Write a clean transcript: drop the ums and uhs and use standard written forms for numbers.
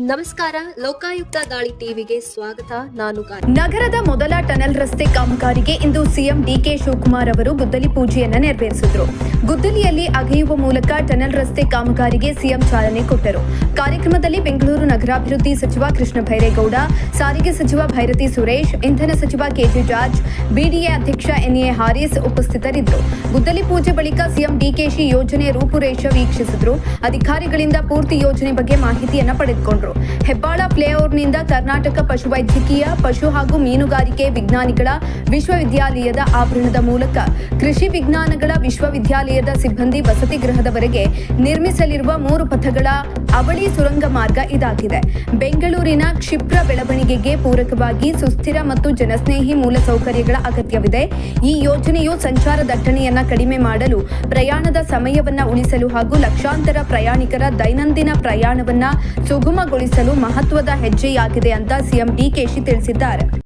ನಮಸ್ಕಾರ, ಲೋಕಾಯುಕ್ತ ದಾಳಿ ಟಿವಿಗೆ ಸ್ವಾಗತ. ನಾನು ನಗರದ ಮೊದಲ ಟನೆಲ್ ರಸ್ತೆ ಕಾಮಗಾರಿಗೆ ಇಂದು ಸಿಎಂ ಡಿಕೆ ಶಿವಕುಮಾರ್ ಅವರು ಗುದ್ದಲಿ ಪೂಜೆಯನ್ನು ನೆರವೇರಿಸಿದರು. ಗುದ್ದಲಿಯಲ್ಲಿ ಅಗೆಯುವ ಮೂಲಕ ಟನೆಲ್ ರಸ್ತೆ ಕಾಮಗಾರಿಗೆ ಸಿಎಂ ಚಾಲನೆ ಕೊಟ್ಟರು. ಕಾರ್ಯಕ್ರಮದಲ್ಲಿ ಬೆಂಗಳೂರು ನಗರಾಭಿವೃದ್ಧಿ ಸಚಿವ ಕೃಷ್ಣ ಬೈರೇಗೌಡ, ಸಾರಿಗೆ ಸಚಿವ ಭೈರತಿ ಸುರೇಶ್, ಇಂಧನ ಸಚಿವ ಕೆಜೆ ಜಾರ್ಜ್, ಬಿಡಿಎ ಅಧ್ಯಕ್ಷ ಎನ್ಎ ಹಾರಿಸ್ ಉಪಸ್ಥಿತರಿದ್ದರು. ಗುದ್ದಲಿ ಪೂಜೆ ಬಳಿಕ ಸಿಎಂ ಡಿಕೆಶಿ ಯೋಜನೆ ರೂಪುರೇಷೆ ವೀಕ್ಷಿಸಿದರು. ಅಧಿಕಾರಿಗಳಿಂದ ಪೂರ್ತಿ ಯೋಜನೆ ಬಗ್ಗೆ ಮಾಹಿತಿಯನ್ನು ಪಡೆದುಕೊಂಡರು. ಹೆಬ್ಬಾಳ ಫ್ಲೈಓವರ್ನಿಂದ ಕರ್ನಾಟಕ ಪಶುವೈದ್ಯಕೀಯ, ಪಶು ಹಾಗೂ ಮೀನುಗಾರಿಕೆ ವಿಜ್ಞಾನಿಗಳ ವಿಶ್ವವಿದ್ಯಾಲಯದ ಆವರಣದ ಮೂಲಕ ಕೃಷಿ ವಿಜ್ಞಾನಗಳ ವಿಶ್ವವಿದ್ಯಾಲಯದ ಸಿಬ್ಬಂದಿ ವಸತಿ ಗೃಹದವರೆಗೆ ನಿರ್ಮಿಸಲಿರುವ 3 ಪಥಗಳ ಅವಳಿ ಸುರಂಗ ಮಾರ್ಗ ಇದಾಗಿದೆ. ಬೆಂಗಳೂರಿನ ಕ್ಷಿಪ್ರ ಬೆಳವಣಿಗೆಗೆ ಪೂರಕವಾಗಿ ಸುಸ್ಥಿರ ಮತ್ತು ಜನಸ್ನೇಹಿ ಮೂಲಸೌಕರ್ಯಗಳ ಅಗತ್ಯವಿದೆ. ಈ ಯೋಜನೆಯು ಸಂಚಾರ ದಟ್ಟಣೆಯನ್ನು ಕಡಿಮೆ ಮಾಡಲು, ಪ್ರಯಾಣದ ಸಮಯವನ್ನು ಉಳಿಸಲು ಹಾಗೂ ಲಕ್ಷಾಂತರ ಪ್ರಯಾಣಿಕರ ದೈನಂದಿನ ಪ್ರಯಾಣವನ್ನು ಸುಗಮಗೊಳಿಸಲು ಮಹತ್ವದ ಹೆಜ್ಜೆಯಾಗಿದೆ ಅಂತ ಸಿಎಂ ಡಿಕೆಶಿ ತಿಳಿಸಿದ್ದಾರೆ.